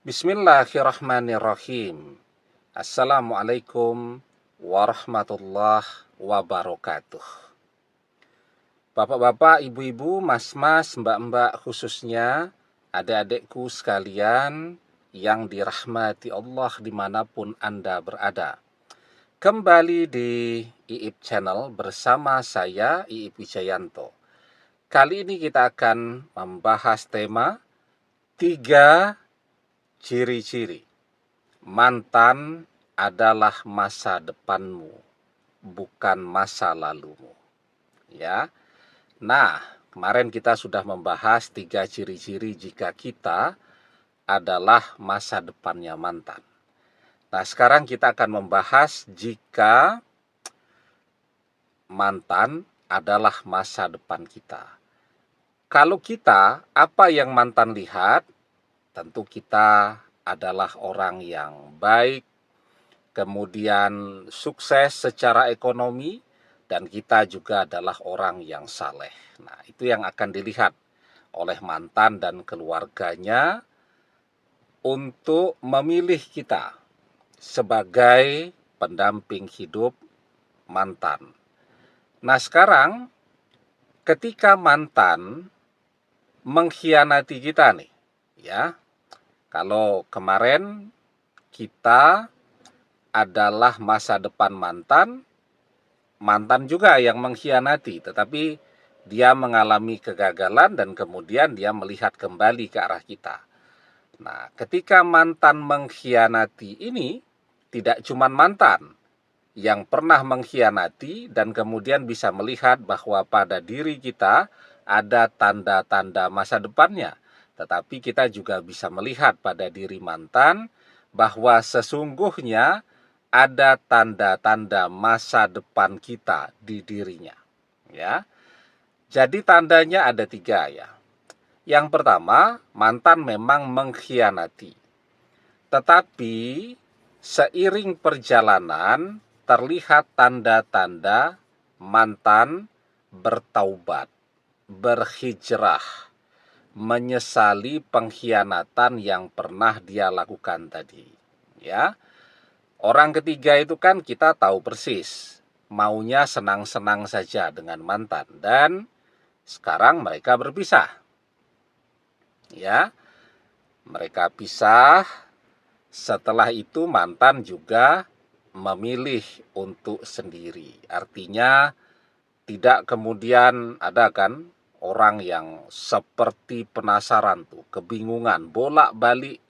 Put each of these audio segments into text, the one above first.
Bismillahirrahmanirrahim. Assalamualaikum warahmatullahi wabarakatuh. Bapak-bapak, ibu-ibu, mas-mas, mbak-mbak, khususnya adik-adikku sekalian yang dirahmati Allah dimanapun Anda berada. Kembali di IIP Channel bersama saya, IIP Wijayanto. Kali ini kita akan membahas tema 3 ciri-ciri mantan adalah masa depanmu, bukan masa lalumu. Ya. Nah, kemarin kita sudah membahas 3 ciri-ciri jika kita adalah masa depannya mantan. Nah, sekarang kita akan membahas jika mantan adalah masa depan kita. Kalau kita, apa yang mantan lihat? Tentu kita adalah orang yang baik, kemudian sukses secara ekonomi, dan kita juga adalah orang yang saleh. Nah, itu yang akan dilihat oleh mantan dan keluarganya untuk memilih kita sebagai pendamping hidup mantan. Nah, sekarang ketika mantan mengkhianati kita nih, ya. Kalau kemarin kita adalah masa depan mantan, mantan juga yang mengkhianati, tetapi dia mengalami kegagalan dan kemudian dia melihat kembali ke arah kita. Nah, ketika mantan mengkhianati ini, tidak cuma mantan yang pernah mengkhianati dan kemudian bisa melihat bahwa pada diri kita ada tanda-tanda masa depannya. Tetapi kita juga bisa melihat pada diri mantan bahwa sesungguhnya ada tanda-tanda masa depan kita di dirinya. Ya, jadi tandanya ada 3 ya. Yang pertama, mantan memang mengkhianati. Tetapi seiring perjalanan terlihat tanda-tanda mantan bertaubat, berhijrah, menyesali pengkhianatan yang pernah dia lakukan tadi. Ya, orang ketiga itu kan kita tahu persis, maunya senang-senang saja dengan mantan dan sekarang mereka berpisah. Ya, mereka pisah. Setelah itu mantan juga memilih untuk sendiri. Artinya tidak kemudian ada kan orang yang seperti penasaran tuh, kebingungan, bolak-balik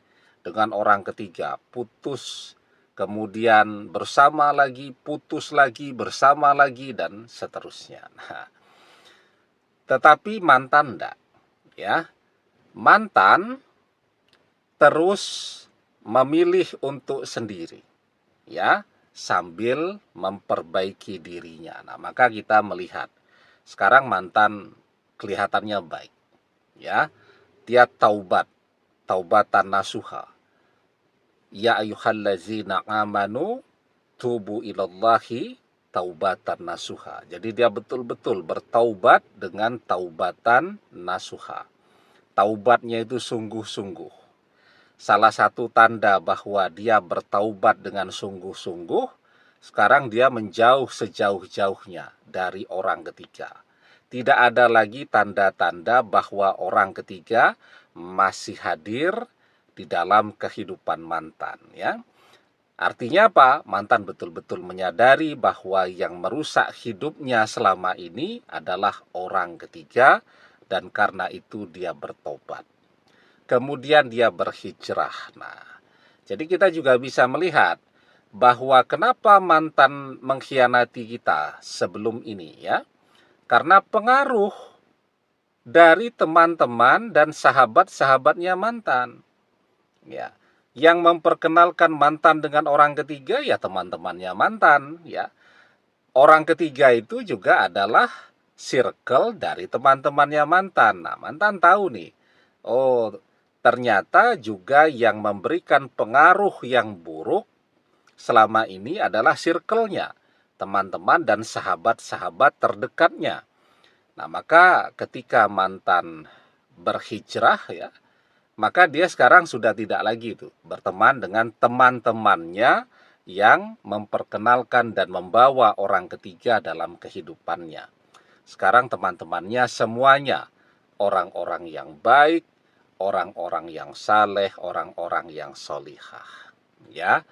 dengan orang ketiga, putus, kemudian bersama lagi, putus lagi, bersama lagi, dan seterusnya. Nah, tetapi mantan enggak, ya. Mantan terus memilih untuk sendiri, ya, sambil memperbaiki dirinya. Nah, maka kita melihat sekarang mantan kelihatannya baik, ya. Dia taubat, taubatan nasuha. Ya ayyuhallazina amanu tubu ilallahi taubatan nasuha. Jadi dia betul-betul bertaubat dengan taubatan nasuha. Taubatnya itu sungguh-sungguh. Salah satu tanda bahwa dia bertaubat dengan sungguh-sungguh, sekarang dia menjauh sejauh-jauhnya dari orang ketiga. Tidak ada lagi tanda-tanda bahwa orang ketiga masih hadir di dalam kehidupan mantan, ya. Artinya apa? Mantan betul-betul menyadari bahwa yang merusak hidupnya selama ini adalah orang ketiga dan karena itu dia bertobat. Kemudian dia berhijrah. Nah, jadi kita juga bisa melihat bahwa kenapa mantan mengkhianati kita sebelum ini, ya. Karena pengaruh dari teman-teman dan sahabat-sahabatnya mantan. Ya. Yang memperkenalkan mantan dengan orang ketiga ya teman-temannya mantan, ya. Orang ketiga itu juga adalah circle dari teman-temannya mantan. Nah, mantan tahu nih. Oh, ternyata juga yang memberikan pengaruh yang buruk selama ini adalah circle-nya, teman-teman dan sahabat-sahabat terdekatnya. Nah, maka ketika mantan berhijrah, ya, maka dia sekarang sudah tidak lagi itu berteman dengan teman-temannya yang memperkenalkan dan membawa orang ketiga dalam kehidupannya. Sekarang teman-temannya semuanya orang-orang yang baik, orang-orang yang saleh, orang-orang yang solihah. Ya,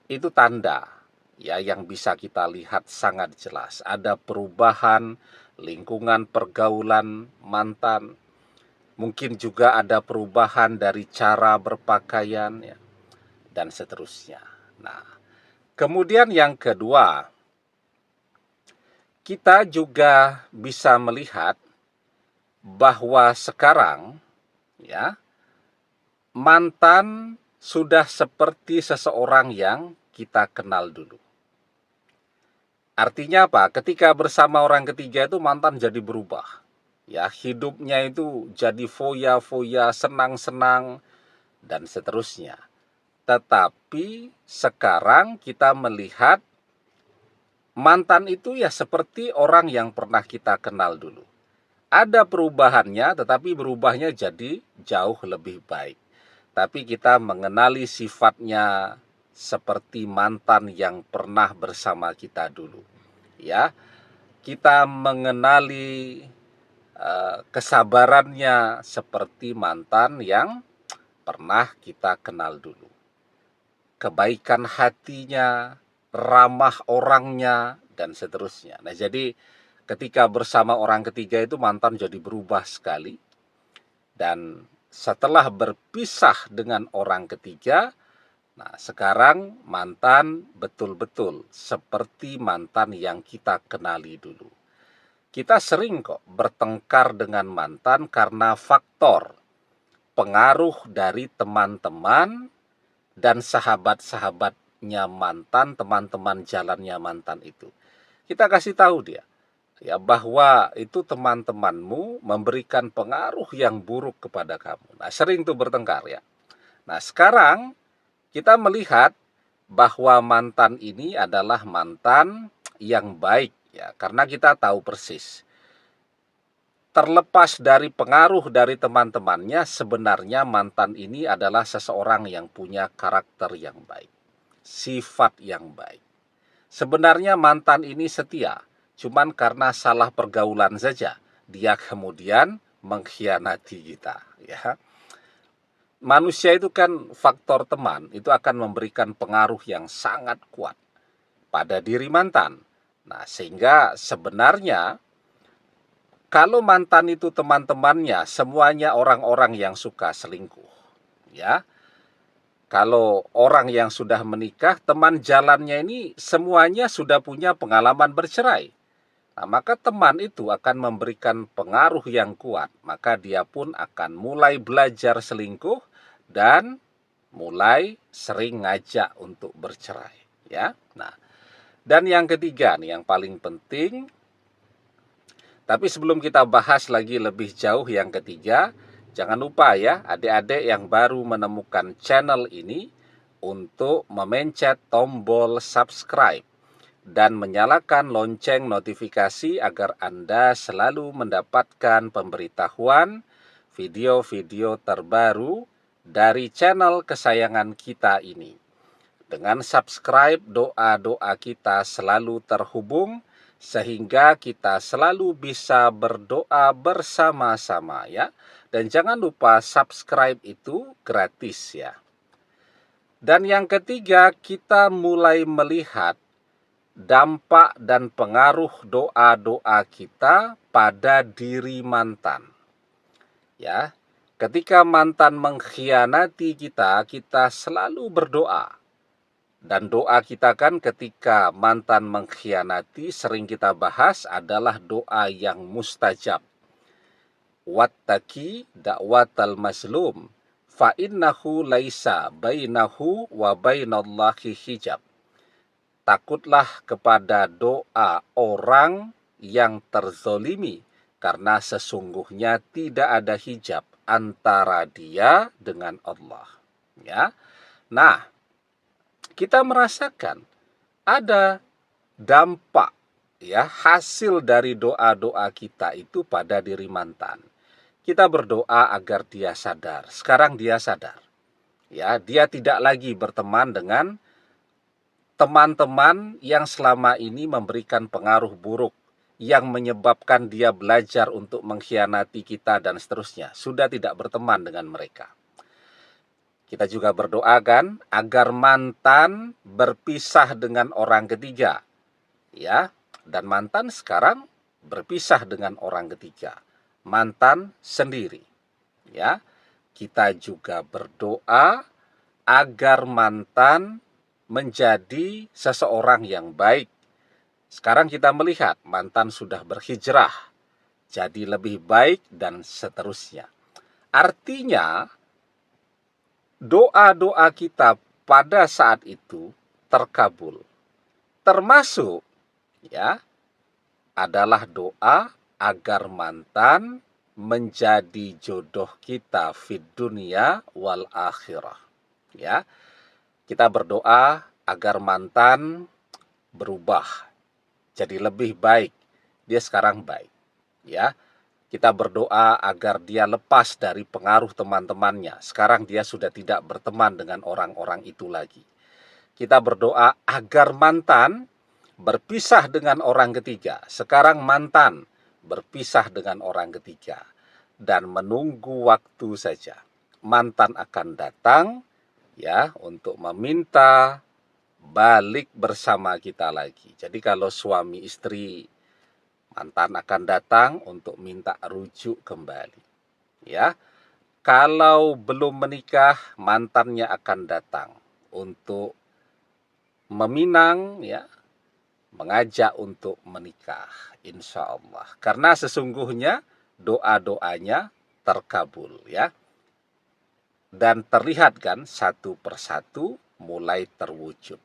itu tanda ya yang bisa kita lihat sangat jelas. Ada perubahan lingkungan pergaulan mantan. Mungkin juga ada perubahan dari cara berpakaian ya, dan seterusnya. Nah, kemudian yang kedua, kita juga bisa melihat bahwa sekarang ya, mantan sudah seperti seseorang yang kita kenal dulu. Artinya apa? Ketika bersama orang ketiga itu mantan jadi berubah. Ya, hidupnya itu jadi foya-foya, senang-senang dan seterusnya. Tetapi sekarang kita melihat mantan itu ya seperti orang yang pernah kita kenal dulu. Ada perubahannya, tetapi berubahnya jadi jauh lebih baik. Tapi kita mengenali sifatnya seperti mantan yang pernah bersama kita dulu. Ya, kita mengenali kesabarannya seperti mantan yang pernah kita kenal dulu. Kebaikan hatinya, ramah orangnya, dan seterusnya. Nah, jadi ketika bersama orang ketiga itu mantan jadi berubah sekali. Dan setelah berpisah dengan orang ketiga, nah sekarang mantan betul-betul seperti mantan yang kita kenali dulu. Kita sering kok bertengkar dengan mantan karena faktor pengaruh dari teman-teman dan sahabat-sahabatnya mantan, teman-teman jalannya mantan itu. Kita kasih tahu dia ya bahwa itu teman-temanmu memberikan pengaruh yang buruk kepada kamu. Nah, sering tuh bertengkar ya. Nah, sekarang kita melihat bahwa mantan ini adalah mantan yang baik ya, karena kita tahu persis. Terlepas dari pengaruh dari teman-temannya, sebenarnya mantan ini adalah seseorang yang punya karakter yang baik, sifat yang baik. Sebenarnya mantan ini setia, cuman karena salah pergaulan saja dia kemudian mengkhianati kita ya. Manusia itu kan faktor teman itu akan memberikan pengaruh yang sangat kuat pada diri mantan. Nah, sehingga sebenarnya kalau mantan itu teman-temannya semuanya orang-orang yang suka selingkuh ya. Kalau orang yang sudah menikah, teman jalannya ini semuanya sudah punya pengalaman bercerai. Nah, maka teman itu akan memberikan pengaruh yang kuat. Maka dia pun akan mulai belajar selingkuh dan mulai sering ngajak untuk bercerai. Ya, nah, dan yang ketiga nih yang paling penting. Tapi sebelum kita bahas lagi lebih jauh yang ketiga, jangan lupa ya adik-adik yang baru menemukan channel ini untuk memencet tombol subscribe dan menyalakan lonceng notifikasi agar Anda selalu mendapatkan pemberitahuan video-video terbaru dari channel kesayangan kita ini. Dengan subscribe, doa-doa kita selalu terhubung sehingga kita selalu bisa berdoa bersama-sama ya. Dan jangan lupa subscribe itu gratis ya. Dan yang ketiga, kita mulai melihat dampak dan pengaruh doa-doa kita pada diri mantan. Ya, ketika mantan mengkhianati kita, kita selalu berdoa. Dan doa kita kan ketika mantan mengkhianati sering kita bahas adalah doa yang mustajab. Wattaqi da'watal mazlum fa innahu laisa bainahu wa bainallahi hijab. Takutlah kepada doa orang yang terzolimi karena sesungguhnya tidak ada hijab antara dia dengan Allah. Ya. Nah, kita merasakan ada dampak ya hasil dari doa-doa kita itu pada diri mantan. kita berdoa agar dia sadar. Sekarang dia sadar. Ya, dia tidak lagi berteman dengan teman-teman yang selama ini memberikan pengaruh buruk, yang menyebabkan dia belajar untuk mengkhianati kita dan seterusnya. Sudah tidak berteman dengan mereka. Kita juga berdoakan agar mantan berpisah dengan orang ketiga. Ya, dan mantan sekarang berpisah dengan orang ketiga. Mantan sendiri. Ya, kita juga berdoa agar mantan menjadi seseorang yang baik. Sekarang kita melihat mantan sudah berhijrah, jadi lebih baik dan seterusnya. Artinya, doa-doa kita pada saat itu terkabul. Termasuk ya adalah doa agar mantan menjadi jodoh kita fid dunia wal akhirah. Ya, kita berdoa agar mantan berubah jadi lebih baik. Dia sekarang baik. Ya, kita berdoa agar dia lepas dari pengaruh teman-temannya. Sekarang dia sudah tidak berteman dengan orang-orang itu lagi. Kita berdoa agar mantan berpisah dengan orang ketiga. Sekarang mantan berpisah dengan orang ketiga. Dan menunggu waktu saja. Mantan akan datang ya untuk meminta balik bersama kita lagi. Jadi kalau suami istri, mantan akan datang untuk minta rujuk kembali. Ya. Kalau belum menikah, mantannya akan datang untuk meminang ya, mengajak untuk menikah, insya Allah. Karena sesungguhnya doa-doanya terkabul ya. Dan terlihat kan satu persatu mulai terwujud.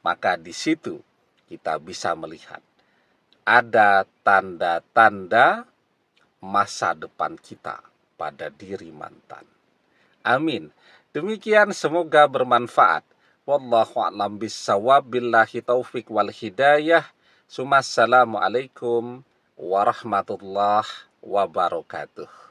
Maka di situ kita bisa melihat ada tanda-tanda masa depan kita pada diri mantan. Amin. Demikian semoga bermanfaat. Wallahu a'lam bissawab, billahi taufik wal hidayah. Assalamualaikum warahmatullahi wabarakatuh.